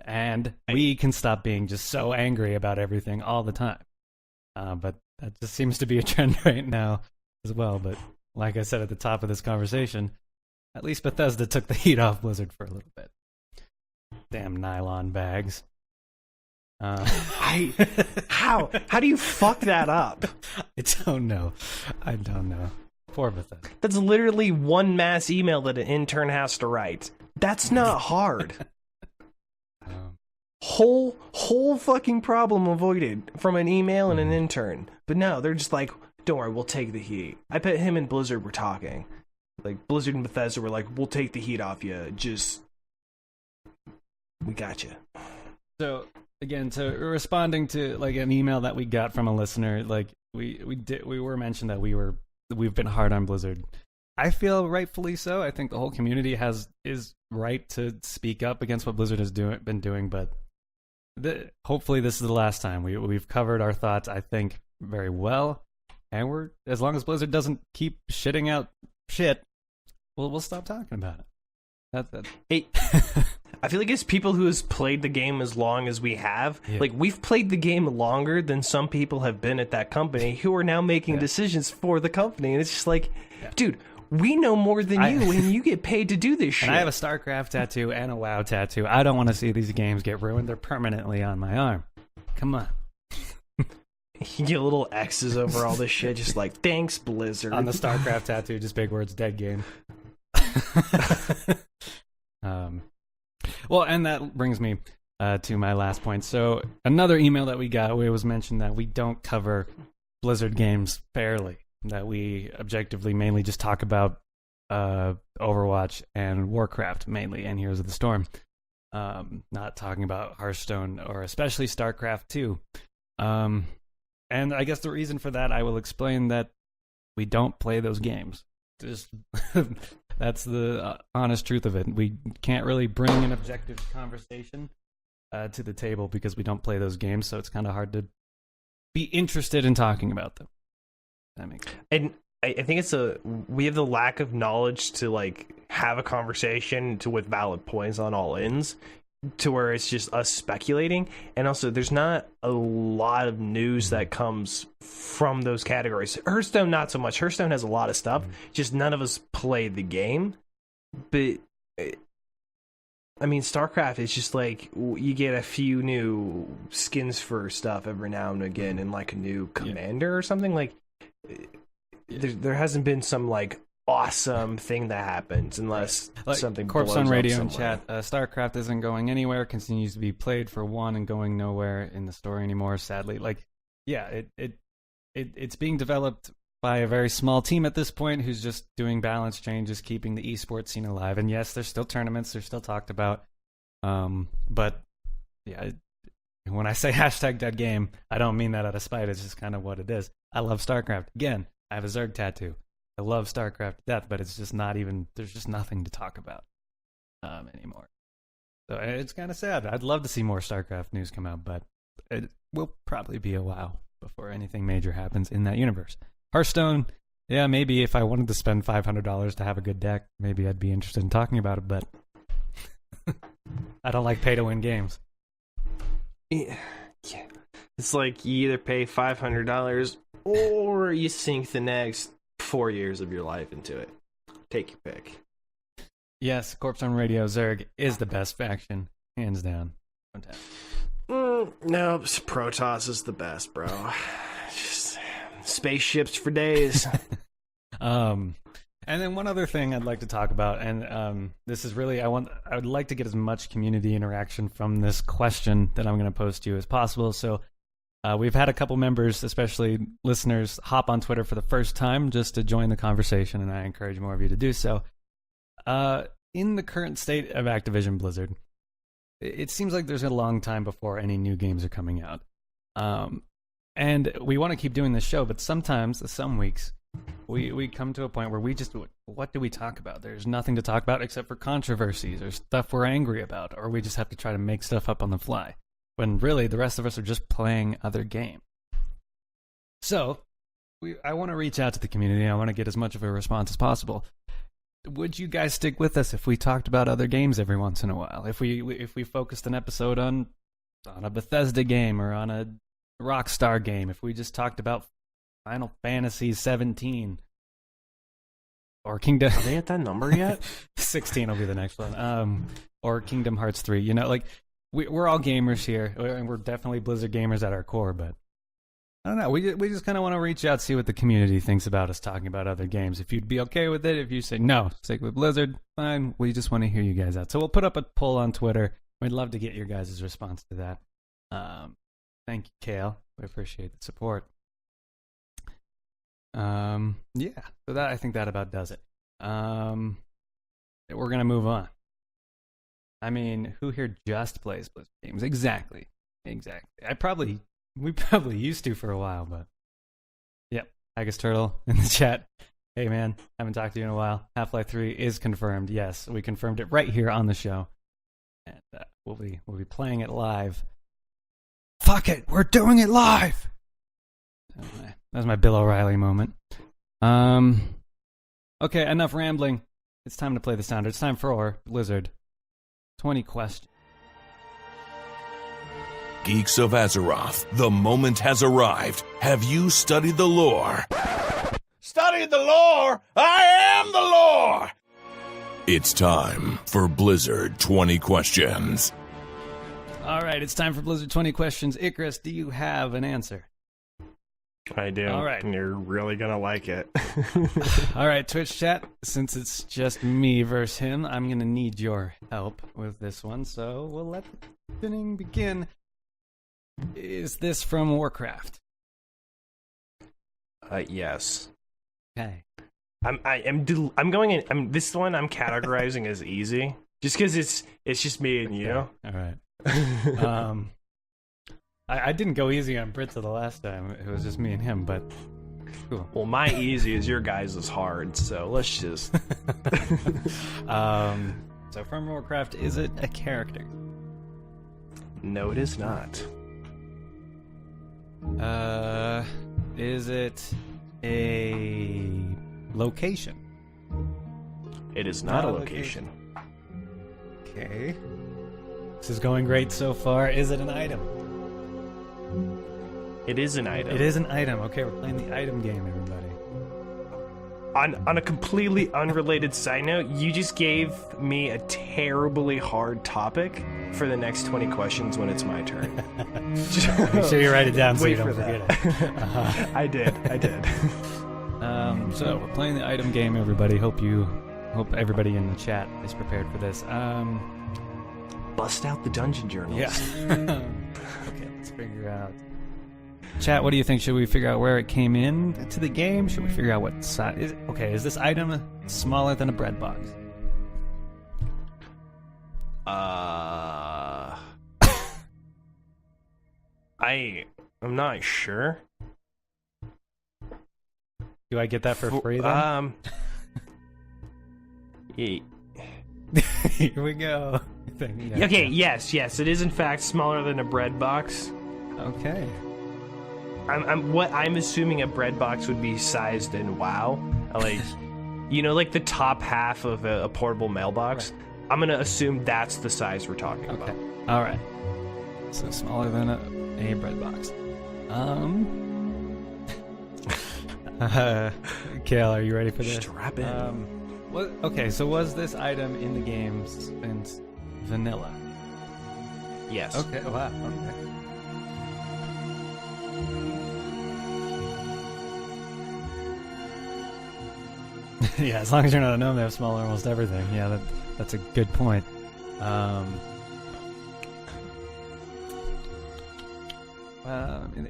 And we can stop being just so angry about everything all the time. But that just seems to be a trend right now as well. But like I said at the top of this conversation, at least Bethesda took the heat off Blizzard for a little bit. Damn nylon bags. How do you fuck that up? I don't know. Poor Bethesda. That's literally one mass email that an intern has to write. That's not hard. Whole fucking problem avoided from an email and an intern. But no, they're just like, don't worry, we'll take the heat. I bet him and Blizzard were talking. Like Blizzard and Bethesda were like, we'll take the heat off you. We got you. So again, to responding to like an email that we got from a listener, like we were mentioned that we've been hard on Blizzard. I feel rightfully so. I think the whole community is right to speak up against what Blizzard has been doing, but hopefully this is the last time. We've covered our thoughts, I think, very well, and as long as Blizzard doesn't keep shitting out shit, we'll stop talking about it. Hey, I feel like it's people who has played the game as long as we have. Yeah. Like, we've played the game longer than some people have been at that company who are now making decisions for the company. And it's just like, dude, we know more than you, and you get paid to do this shit. And I have a StarCraft tattoo and a WoW tattoo. I don't want to see these games get ruined. They're permanently on my arm. Come on. You get little X's over all this shit, just like, thanks, Blizzard. On the StarCraft tattoo, just big words, dead game. Well, and that brings me to my last point. So another email that we got, it was mentioned that we don't cover Blizzard games fairly, that we objectively mainly just talk about Overwatch and Warcraft mainly, and Heroes of the Storm. Not talking about Hearthstone or especially StarCraft 2. And I guess the reason for that, I will explain that we don't play those games. Just that's the honest truth of it. We can't really bring an objective conversation to the table because we don't play those games, so it's kind of hard to be interested in talking about them. That makes sense. And I think we have the lack of knowledge to like have a conversation with valid points on all ends, to where it's just us speculating. And also, there's not a lot of news that comes from those categories. Hearthstone, not so much. Hearthstone has a lot of stuff, just none of us played the game. But I mean, StarCraft is just like, you get a few new skins for stuff every now and again, and like a new commander or something. Like, there hasn't been some like awesome thing that happens unless like something Corpse blows on up Radio in somewhere. chat. StarCraft isn't going anywhere, continues to be played for one and going nowhere in the story anymore, sadly. Like, yeah, it's being developed by a very small team at this point who's just doing balance changes, keeping the esports scene alive. And yes, there's still tournaments, they're still talked about. But yeah, when I say hashtag dead game, I don't mean that out of spite. It's just kind of what it is. I love StarCraft. Again, I have a Zerg tattoo. I love StarCraft to death, but it's just not even, there's just nothing to talk about anymore. So it's kind of sad. I'd love to see more StarCraft news come out, but it will probably be a while before anything major happens in that universe. Hearthstone, yeah, maybe if I wanted to spend $500 to have a good deck, maybe I'd be interested in talking about it, but I don't like pay-to-win games. Yeah. It's like you either pay $500 or you sink the next 4 years of your life into it. Take your pick. Yes, Corpse on Radio Zerg is the best faction, hands down. No, Protoss is the best, bro. Just spaceships for days. And then one other thing I'd like to talk about, and this is really, I would like to get as much community interaction from this question that I'm going to post to you as possible. So we've had a couple members, especially listeners, hop on Twitter for the first time just to join the conversation, and I encourage more of you to do so. In the current state of Activision Blizzard, it seems like there's a long time before any new games are coming out. And we want to keep doing this show, but sometimes, some weeks, we come to a point where we just, what do we talk about? There's nothing to talk about except for controversies or stuff we're angry about, or we just have to try to make stuff up on the fly, when really the rest of us are just playing other games. So I want to reach out to the community. I want to get as much of a response as possible. Would you guys stick with us if we talked about other games every once in a while? If we focused an episode on a Bethesda game or on a Rockstar game, if we just talked about Final Fantasy 17 or Kingdom... Are they at that number yet? 16 will be the next one. Or Kingdom Hearts 3. You know, like, we're all gamers here, and we're definitely Blizzard gamers at our core, but I don't know. We just kind of want to reach out, see what the community thinks about us talking about other games. If you'd be okay with it, if you say no, stick with Blizzard, fine. We just want to hear you guys out. So we'll put up a poll on Twitter. We'd love to get your guys' response to that. Thank you, Kale. We appreciate the support. Yeah, so that, I think that about does it. We're gonna move on. I mean, who here just plays Blizzard games? Exactly. We probably used to for a while, but yep. Haggis Turtle in the chat. Hey man, haven't talked to you in a while. Half-Life 3 is confirmed. Yes, we confirmed it right here on the show, and we'll be playing it live. Fuck it, we're doing it live. That was my Bill O'Reilly moment. Okay, enough rambling. It's time to play the sounder. It's time for Blizzard 20 questions. Geeks of Azeroth, the moment has arrived. Have you studied the lore? Studied the lore? I am the lore! It's time for Blizzard 20 questions. All right, it's time for Blizzard 20 questions. Icarus, do you have an answer? I do. All right. And you're really going to like it. All right, Twitch chat, since it's just me versus him, I'm going to need your help with this one, so we'll let the spinning begin. Is this from Warcraft? Yes. Okay. I'm going in. This one I'm categorizing as easy, just because it's just me and you. All right. I didn't go easy on Britza the last time. It was just me and him, but cool. Well, my easy is your guys' is hard, so let's just. So from Warcraft, is it a character? No, it is not. Is it a location? It is not a location. Okay. This is going great so far. Is it an item? It is an item. It is an item. Okay, we're playing the item game, everybody. On a completely unrelated side note, you just gave me a terribly hard topic for the next 20 questions when it's my turn. Make sure you write it down so Wait you don't for forget that. it. I did. So we're playing the item game, everybody. Hope everybody in the chat is prepared for this. Bust out the dungeon journals. Yeah. Okay, let's figure out. Chat, what do you think? Should we figure out where it came in to the game? Should we figure out what size? Is this item smaller than a bread box? I'm not sure. Do I get that for free then? Yeah. Here we go. Yeah. Okay, yes, it is in fact smaller than a bread box. Okay. I'm assuming a bread box would be sized in WoW, like, like the top half of a portable mailbox. Right. I'm gonna assume that's the size we're talking about. All right. So smaller than a bread box. Kale, are you ready for this? Strap in. Okay, so was this item in the game since vanilla? Yes. Okay. Wow. Okay. Yeah, as long as you're not a gnome, they have small almost everything. Yeah, that's a good point.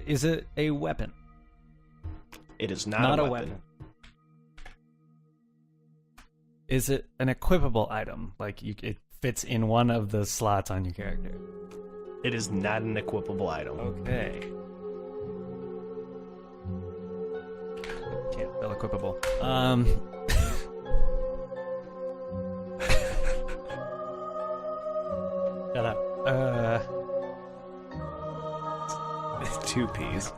Is it a weapon? It is not a weapon. Is it an equipable item? Like it fits in one of the slots on your character? It is not an equipable item. Okay. Can't spell equipable. Shut up. It's 2 P's.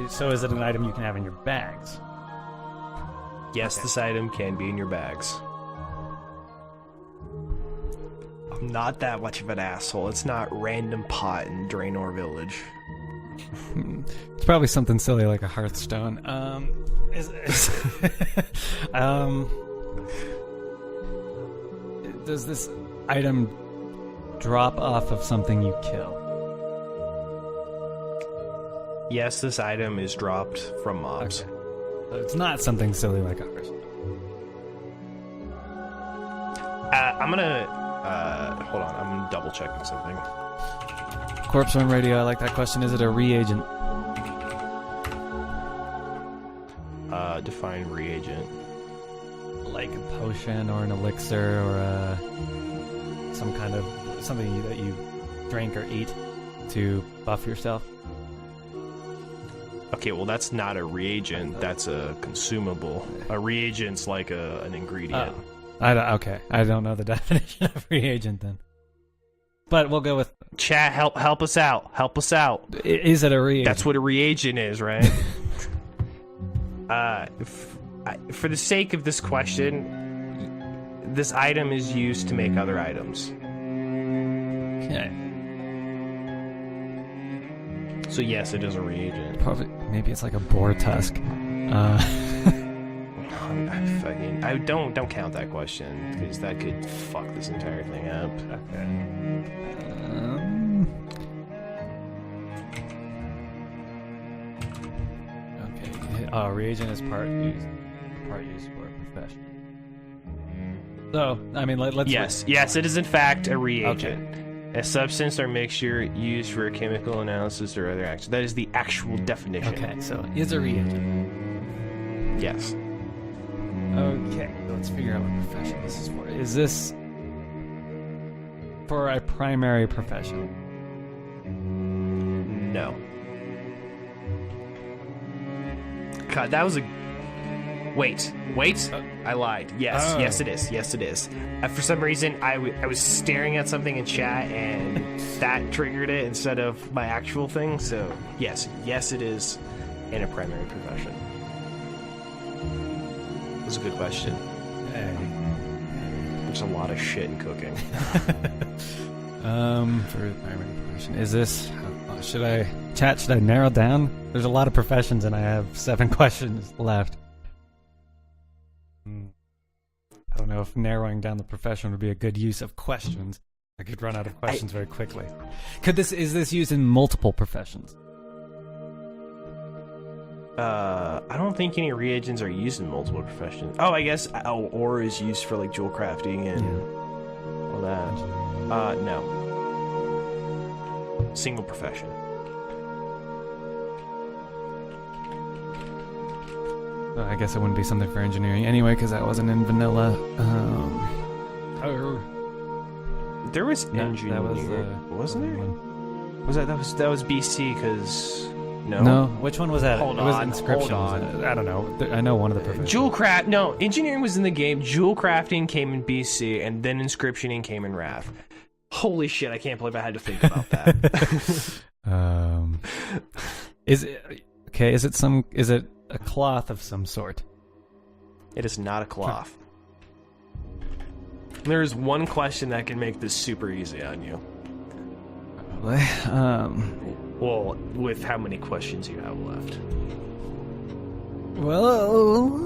So is it an item you can have in your bags? Yes, okay. This item can be in your bags. I'm not that much of an asshole. It's not random pot in Draenor Village. It's probably something silly like a Hearthstone. Does this item drop off of something you kill? Yes, this item is dropped from mobs. Okay. So it's not something silly like a Hearthstone. I'm gonna hold on. I'm double checking something. Corpse Run Radio, I like that question. Is it a reagent? Define reagent. Like a potion or an elixir or some kind of something that you drink or eat to buff yourself. Okay, well that's not a reagent. That's a consumable. A reagent's like an ingredient. Okay, I don't know the definition of reagent then. But we'll go with chat. Help us out. Help us out. Is it a reagent? That's what a reagent is, right? For the sake of this question, this item is used to make other items. Okay. So yes, it is a reagent. Probably, maybe it's like a boar tusk. I I don't count that question because that could fuck this entire thing up. Okay. Oh, reagent is part used for a profession. So, I mean, let's... Yes, it is in fact a reagent. Okay. A substance or mixture used for chemical analysis or other action. That is the actual definition. Okay, so is a reagent. Yes. Okay, let's figure out what profession this is for. Is this for a primary profession? No. God, that was a... Wait. I lied. Yes, it is. For some reason, I was staring at something in chat, and that triggered it instead of my actual thing. So, yes, it is in a primary profession. That was a good question. Hey. There's a lot of shit in cooking. For a primary profession, is this... should I narrow down? There's a lot of professions, and I have 7 questions left. I don't know if narrowing down the profession would be a good use of questions. I could run out of questions very quickly. Is this used in multiple professions? I don't think any reagents are used in multiple professions. Oh, I guess ore is used for like jewel crafting and all that. No. Single profession. I guess it wouldn't be something for engineering anyway, because that wasn't in vanilla. There was engineering, wasn't there? That was BC? Because no. Which one was that? Hold it was on. I don't know. I know one of the professions. Jewel craft. No, engineering was in the game. Jewel crafting came in BC, and then inscriptioning came in Wrath. Holy shit! I can't believe I had to think about that. Is it okay? Is it a cloth of some sort? It is not a cloth. There is one question that can make this super easy on you. Probably. Well, with how many questions you have left. Well,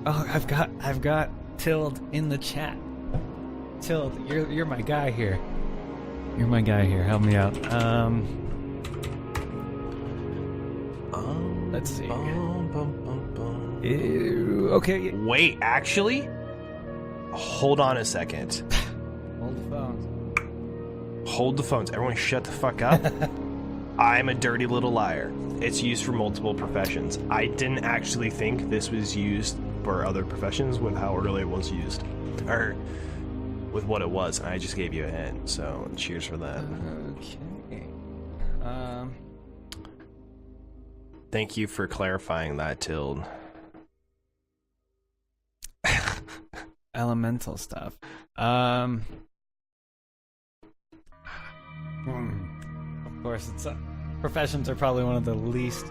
I've got Tild in the chat. Tild, you're my guy here. You're my guy here. Help me out. Let's see. Ew, okay. Wait, actually? Hold on a second. Hold the phones. Hold the phones. Everyone shut the fuck up. I'm a dirty little liar. It's used for multiple professions. I didn't actually think this was used for other professions with how early it was used. Or with what it was. I just gave you a hint, so cheers for that. Okay. Thank you for clarifying that, Tild. Elemental stuff. Of course, professions are probably one of the least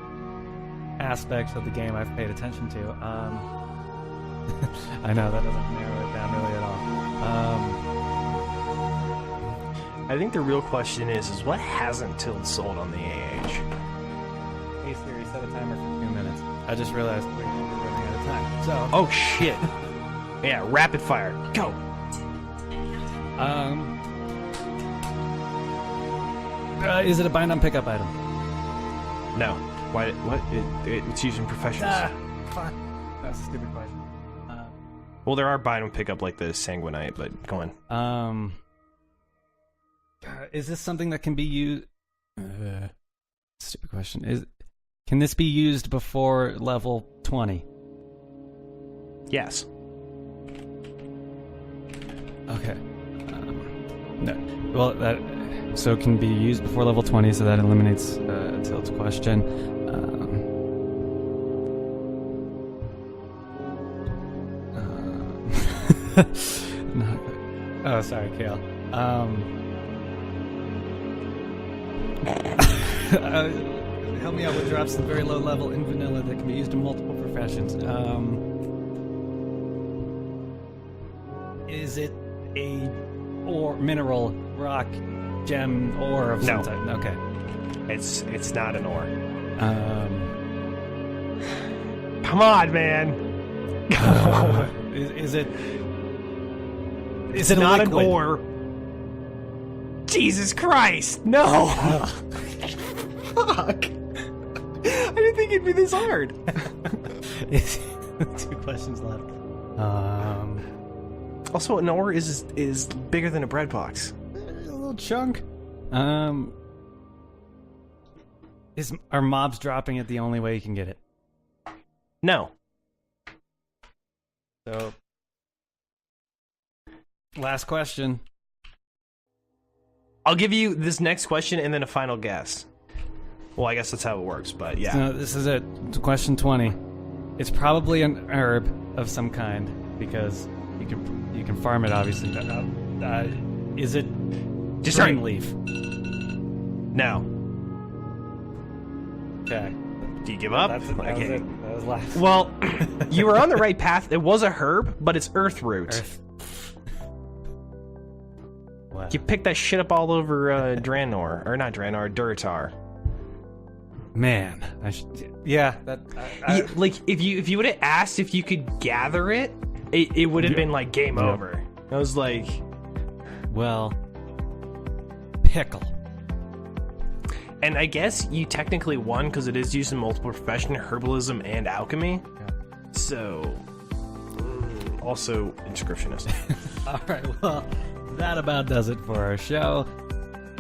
aspects of the game I've paid attention to. I know that doesn't narrow it down really at all. I think the real question is what hasn't Tild sold on the AH? Hey Siri, set a timer for 2 minutes. I just realized we're running out of time. So. Oh shit. Yeah, rapid fire. Go. Is it a bind on pickup item? No. Why? What? It's used in professions. Fuck. That's a stupid question. Well, there are bind on pickup like the Sanguinite, but go on. Is this something that can be used? Stupid question. Can this be used before level 20? Yes. Okay. No. Well, so it can be used before level 20, so that eliminates Tild's question. Oh, sorry, Kale. Help me out with drops at very low level in vanilla that can be used in multiple professions. Is it a mineral, rock, gem, ore of some type? Okay. It's not an ore. Come on, man. Is it? It's it a not liquid? an ore. Jesus Christ! No. Fuck. I didn't think it'd be this hard. 2 questions left. Also, an ore is bigger than a bread box. A little chunk. Are mobs dropping it the only way you can get it? No. So, last question. I'll give you this next question and then a final guess. Well, I guess that's how it works, but yeah. No, this is it. Question 20. It's probably an herb of some kind because you can farm it, obviously. Is it Just spring leaf? No. Okay. Do you give up? That was it. That was last. Well, you were on the right path. It was a herb, but it's earth root. What? You picked that shit up all over Draenor. Or not Draenor, Durotar. Man, yeah. Like, if you would have asked if you could gather it, it would have been like game over. I was like... Well... Pickle. And I guess you technically won because it is used in multiple professions, herbalism and alchemy. Yeah. So... Also, inscriptionist. Alright, well, that about does it for our show.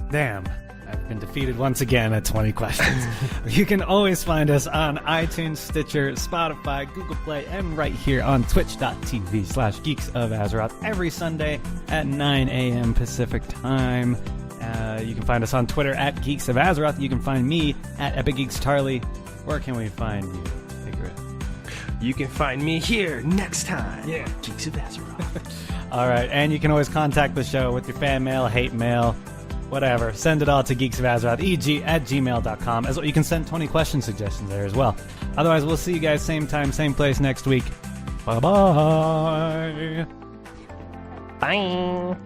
Damn. I've been defeated once again at 20 questions. You can always find us on iTunes, Stitcher, Spotify, Google Play, and right here on twitch.tv/Geeks of Azeroth every Sunday at 9 a.m. Pacific Time. You can find us on Twitter at Geeks of Azeroth. You can find me at Epic Geeks Charlie. Where can we find you? Figure it. You can find me here next time. Yeah. Geeks of Azeroth. All right, and you can always contact the show with your fan mail, hate mail, whatever. Send it all to geeksofazerotheg@gmail.com. As well, you can send 20 question suggestions there as well. Otherwise, we'll see you guys same time, same place next week. Bye-bye. Bye.